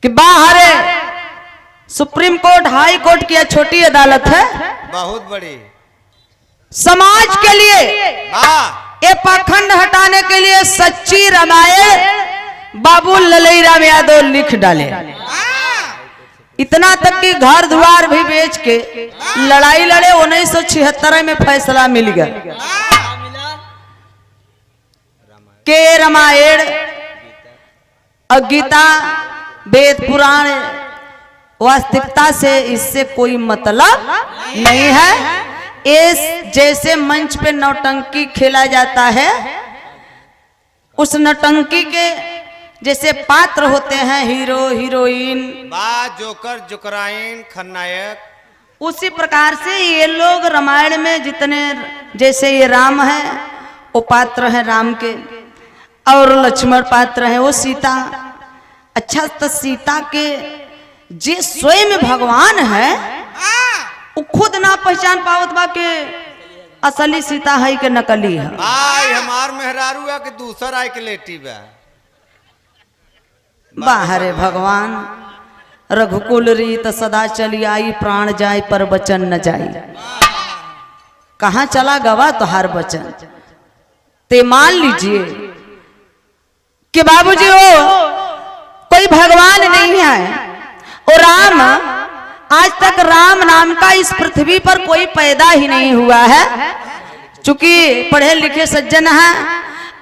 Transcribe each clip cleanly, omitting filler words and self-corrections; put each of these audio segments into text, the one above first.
कि बाहर supreme court, हाई court की छोटी अदालत है, बहुत बड़ी। समाज के लिए ये पाखंड हटाने के लिए सच्ची रामायण बाबू ललई राम यादव लिख डाले। इतना तक कि घर द्वार भी बेच के लड़ाई लड़े, 1976 में फैसला मिल गया के रामायण और गीता, वेद पुराण वास्तविकता से इससे कोई मतलब नहीं है। इस जैसे मंच पे नौटंकी खेला जाता है, उस नौटंकी के जैसे पात्र होते हैं हीरो हीरोइन, जोकर जोकराइन खलनायक, उसी प्रकार से ये लोग रामायण में जितने, जैसे ये राम है वो पात्र है राम के, और लक्ष्मण पात्र है वो सीता। अच्छा, तो सीता के जे स्वयं भगवान है वो खुद ना पहचान पावत बा के असली सीता है के नकली है। हमार मेहरारू है कि दूसर आए के लेटी बा। बाहरे भगवान रघुकुल रीत सदा चली आई, प्राण जाए पर वचन न जाई। कहाँ चला गवा तुहार वचन? ते मान लीजिए कि बाबूजी वो कोई भगवान नहीं है। और राम, आज तक राम नाम का इस पृथ्वी पर कोई पैदा ही नहीं हुआ है। चूंकि पढ़े लिखे सज्जन हैं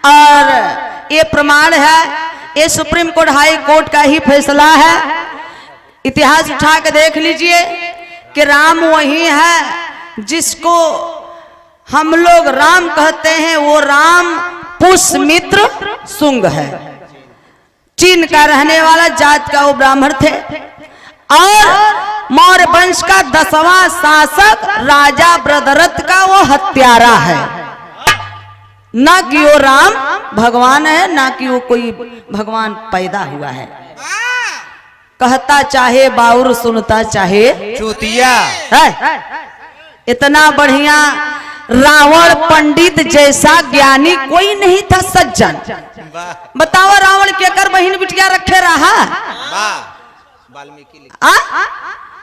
और ये प्रमाण है, ये सुप्रीम कोर्ट हाई कोर्ट का ही फैसला है। इतिहास उठा के देख लीजिए कि राम वही है जिसको हम लोग राम कहते हैं। वो राम पुष्यमित्र शुंग है, चीन का रहने वाला जात का वो ब्राह्मण थे, और मौर्य वंश का 10वां शासक राजा ब्रदरथ का वो हत्यारा है। ना कि वो राम भगवान है, ना कि वो कोई भगवान पैदा हुआ है। कहता चाहे बाउर, सुनता चाहे चूतिया है। इतना बढ़िया रावण पंडित जैसा ज्ञानी कोई नहीं था सज्जन। बताओ रावण के कर बहन बिटिया रखे रहा।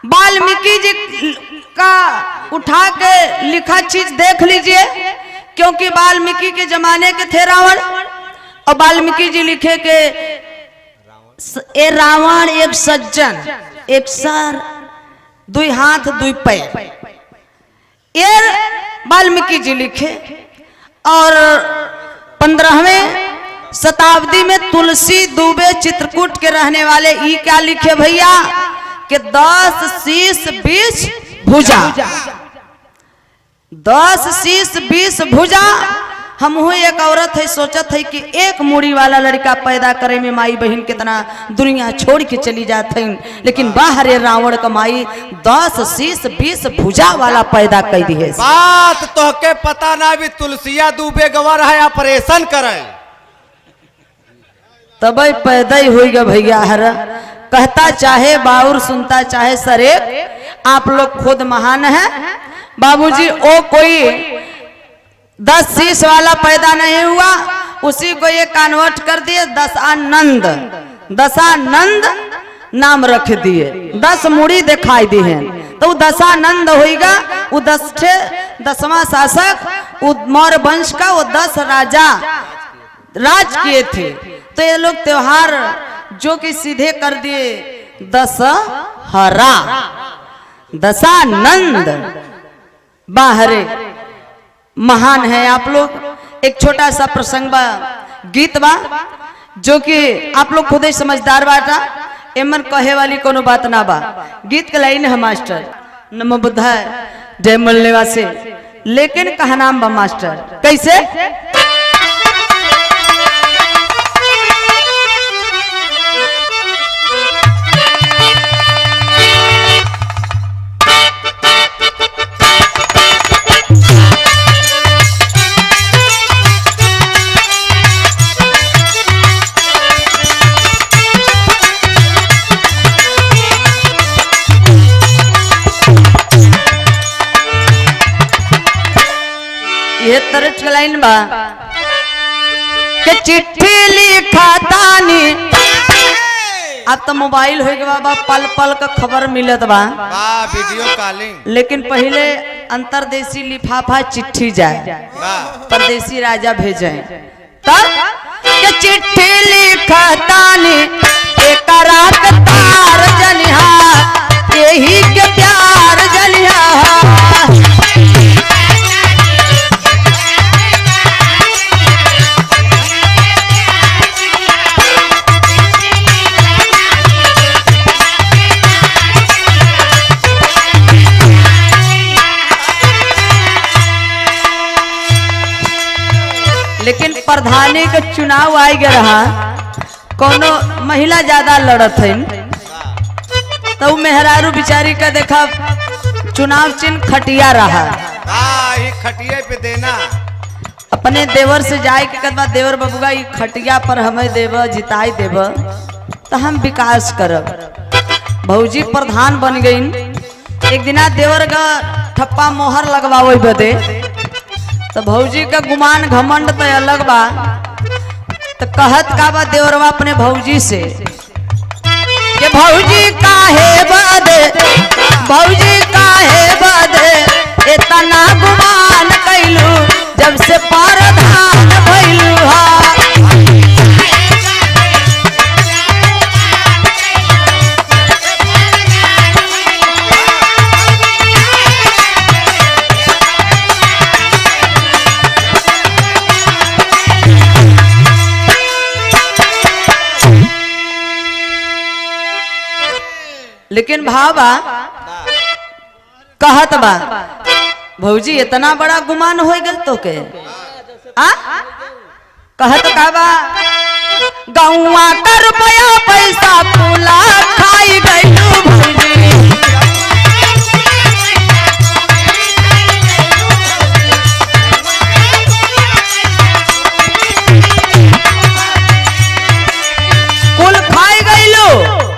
वाल्मीकि जी का उठा के लिखा चीज देख लीजिए, क्योंकि वाल्मीकि के जमाने के थे रावण, और वाल्मीकि जी लिखे के ए रावण एक सज्जन, एक सर, 2 हाथ 2 पैर, ये वाल्मीकि जी लिखे। और 15वें शताब्दी में तुलसी दुबे चित्रकूट के रहने वाले ई क्या लिखे भैया कि 10 शीश 20 भुजा, 10 शीश 20 भुजा। हम एक औरत है सोचत है कि एक मुड़ी वाला लड़का पैदा करे में माई बहन कितना दुनिया छोड़ के चली जाते हैं, लेकिन बाहर रावण कमाई 10 शीश 20 भुजा वाला पैदा कर दी है। बात तो के पता ना भी तुलसिया दुबे गवर है ऑपरेशन करे, तब पैदा ही हुई गा भैया। हर कहता चाहे बाउर, सुनता चाहे सरे, आप लोग खुद महान है बाबूजी। ओ कोई 10 शीश वाला पैदा नहीं हुआ, उसी को ये कन्वर्ट कर दिए दशानंद, दशानंद नाम रख दिए। 10 मुड़ी दिखाई दी है तो वो दशानंद होगा। वो 10वां शासक, वो मौर्य वंश का वो 10 राजा राज किए थे। तो ये लोग त्योहार जो कि सीधे कर दिए दशहरा, दशानंद। बाहरे महान है आप लोग। एक छोटा सा प्रसंग बा, गीत बा, जो कि आप लोग खुद ही समझदार बाटा, एमन कहे वाली कोनो बात ना बा। गीत के लाइन है मास्टर, नमो बुद्धाय जय मलनेवा से, लेकिन कहा नाम बा मास्टर कैसे? ये तरच लाइन बा कि चिट्ठी लिखा तानी अब तो मोबाइल हो गया बा, पल पल का खबर मिलत बा। वाह वीडियो कॉलिंग। लेकिन पहले अंतरदेशी लिफाफा चिट्ठी जाए, वाह परदेसी राजा भेजे, तब के चिट्ठी लिखतानी एक रात तार जनिहा, यही के प्यार जनिहा। लेकिन प्रधानी के चुनाव आई गया रहा, कोनो महिला ज्यादा लड़त है, तो मेहरारू बिचारी का देखा चुनाव चिन्ह खटिया रहा। ये खटिया पे देना। अपने देवर से जाए के बाद देवर बबुआ ये खटिया पर हमें देव जिताई देव तो हम विकास करब। भौजी प्रधान बन गई। एक दिना देवर का ठप्पा मोहर लगवावे बदे, तो भौजी का गुमान घमंड तो अलग बा, तो कहत का बा देवरवा अपने भौजी से कि भौजी काहे बदे, भौजी काहे बदे इतना गुमान कैलू, जब से प्रधान भइलू हा। लेकिन भावा कहत बा भौजी इतना बड़ा गुमान हो गल तो के आ कहत का बा गौवा का रुपया पैसा फूला खाई गईलू भौजी। कुल खाई गईलू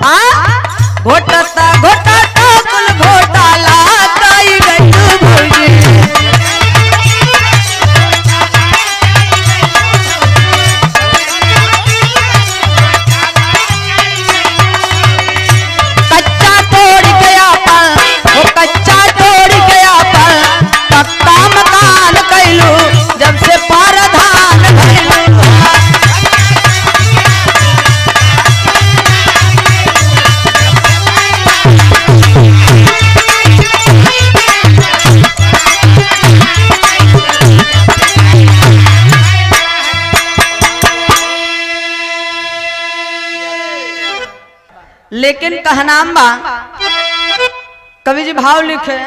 आ घोटता घोटता कुल घोटाला खाई गईलू भौजी। कच्चा तोड़ गया पल, वो कच्चा तोड़ गया पल, पक्का मकान कैलू, जब से प्रधान भइलू। लेकिन कहनाम बा कवि जी भाव लिखे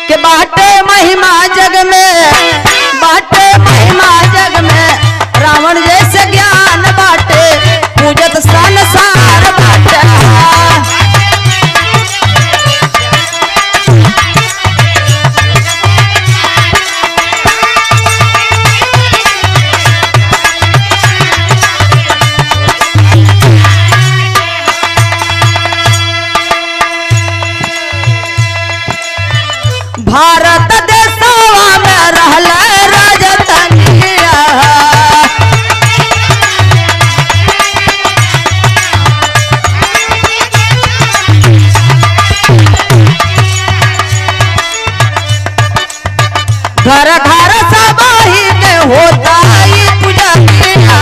कि बाटे महिमा जग में, बाटे महिमा जग में, रावण जैसे ज्ञान बाटे, पूजत संसार बाटे। भारत देशवा में रहल राजतनिया, घर घर सब ही के होता ही पूजनिया।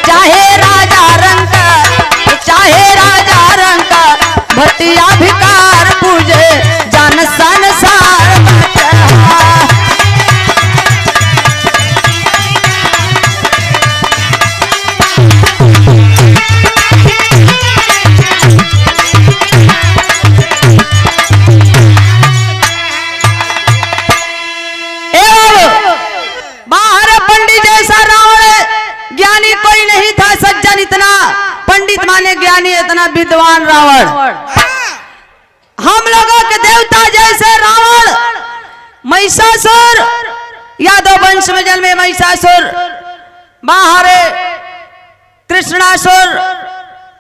चाहे राजा रंग का, चाहे राजा रंग का, भटिया भिकार पूजे जान संसार बाटे। बाहर पंडित जैसा रावण ज्ञानी कोई नहीं था, सज्जन इतना पंडित माने ज्ञानी इतना विद्वान रावण। हम लोगों के देवता जैसे रावण, महिषासुर, यादव वंश में जन्मे महिषासुर, बाहर कृष्णासुर,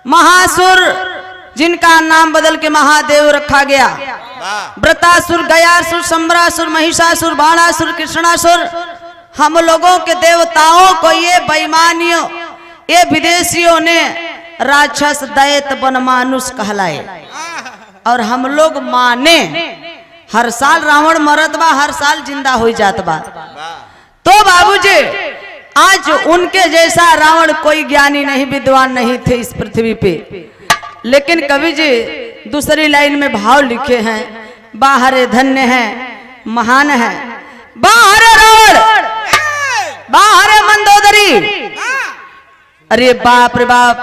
महासुर, जिनका नाम बदल के महादेव रखा गया। व्रतासुर, गयासुर, सम्रासुर, महिषासुर, बाणासुर, कृष्णासुर, हम लोगों के देवताओं को ये बेईमानियों, ये विदेशियों ने राक्षस, दैत, बनमानुष कहलाए और हम लोग माने। हर साल रावण मरत बा, हर साल जिंदा हो जात बा। तो बाबूजी आज उनके जैसा रावण कोई ज्ञानी नहीं, विद्वान नहीं थे इस पृथ्वी पे। लेकिन कवि जी दूसरी लाइन में भाव लिखे हैं, बाहरे धन्य है, महान है, बाहरे रावण, बाहरे मंदोदरी। अरे बाप रे बाप,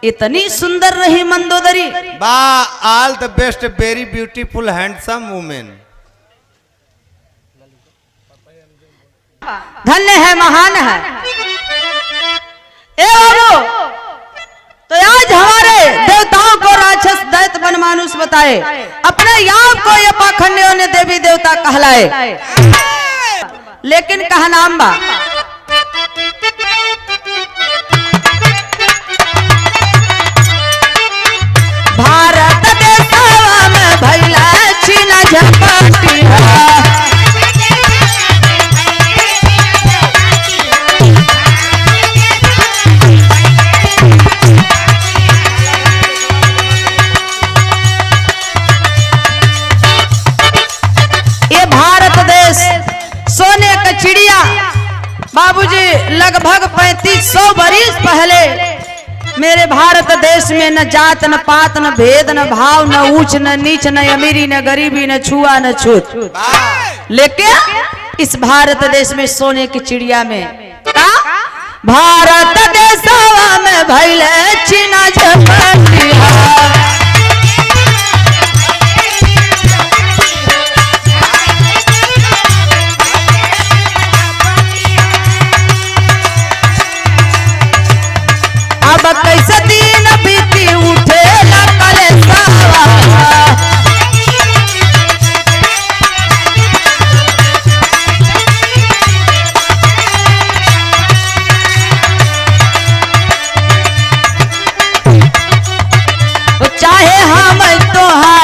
इतनी सुंदर रही मंदोदरी। बा all the best, very beautiful, handsome women. धन्य है, महान है। ए बाबू, तो आज हमारे देवताओं को राक्षस, दैत, बनमानुष बताए, अपने आप को ये पाखंडियों ने देवी देवता कहलाए। लेकिन कहा नाम बा, भारत देशवा में भइला चीना झपटी है। सोने का चिड़िया बाबूजी लगभग 3500 बरिस पहले मेरे भारत देश में न जात, न पात, न भेद, न भाव, न ऊंच, न नीच, न अमीरी, न गरीबी, न छुआ, न छूत। लेकिन इस भारत देश में सोने की चिड़िया में भारत देशवा में भइले चीना झपटिया। अब कैसे दिन बीती उठे न कलेशवा। चाहे हम तो है,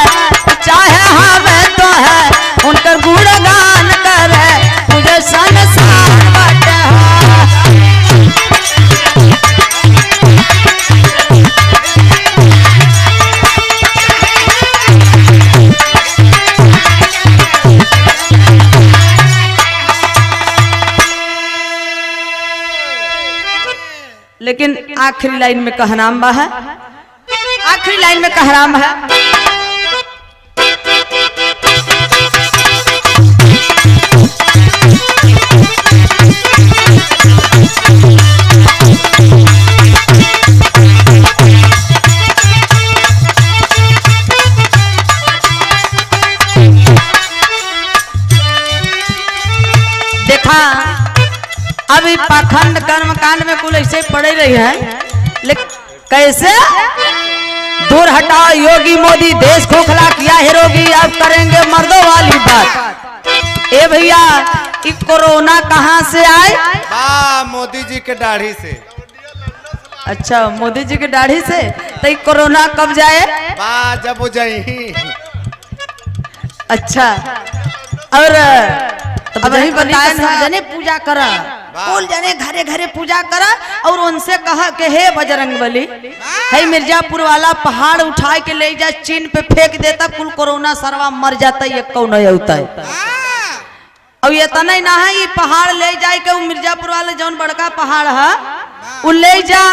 चाहे हम तो है, उनका गुणगान करे मुझे संसार बाटे। लेकिन आखिरी लाइन में कहनाम बा है, आखिरी लाइन में कहनाम है, देखा अभी पाखंड कर्म कांड में कुल ऐसे पड़े रही है। लेकिन कैसे दूर हटाओ योगी मोदी, देश खोखला किया है रोगी, अब करेंगे मर्दों वाली बात। ए भैया, ये कोरोना कहाँ से आए? मोदी जी के दाढ़ी से। अच्छा, मोदी जी की दाढ़ी से। तो ये कोरोना कब जाए? जब हो जाए। अच्छा, और अब नहीं बताया ना, जने पूजा करा, कुल जने घरे घरे पूजा करा और उनसे कहा कि हे बजरंगबली, है मिर्जापुर वाला पहाड़ उठा के ले जा, चीन पे फेंक देता, कुल कोरोना सरवा मर जाता, ये कौन होता है। और ये तना ना है, ये पहाड़ ले जाए के मिर्जापुर वाले जौन बड़का पहाड़ है वो ले जा,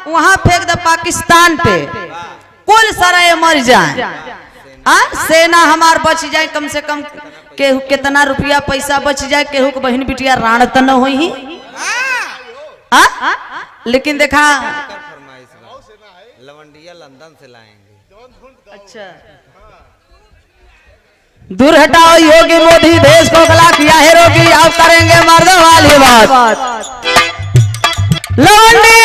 वहां फेंक दे पाकिस्तान पे, कुल सारा मर जाए। सेना हमार बच जाए, कम से कम केहू कितना रुपया पैसा बच जाए, केहू के बहन बिटिया राण तो न होई। लेकिन देखा लवंडिया लंदन से लाएंगे। अच्छा, दूर हटाओ योगी मोदी, देश को गला किया है रोगी, अब करेंगे मर्दों वाली बात। लवंडी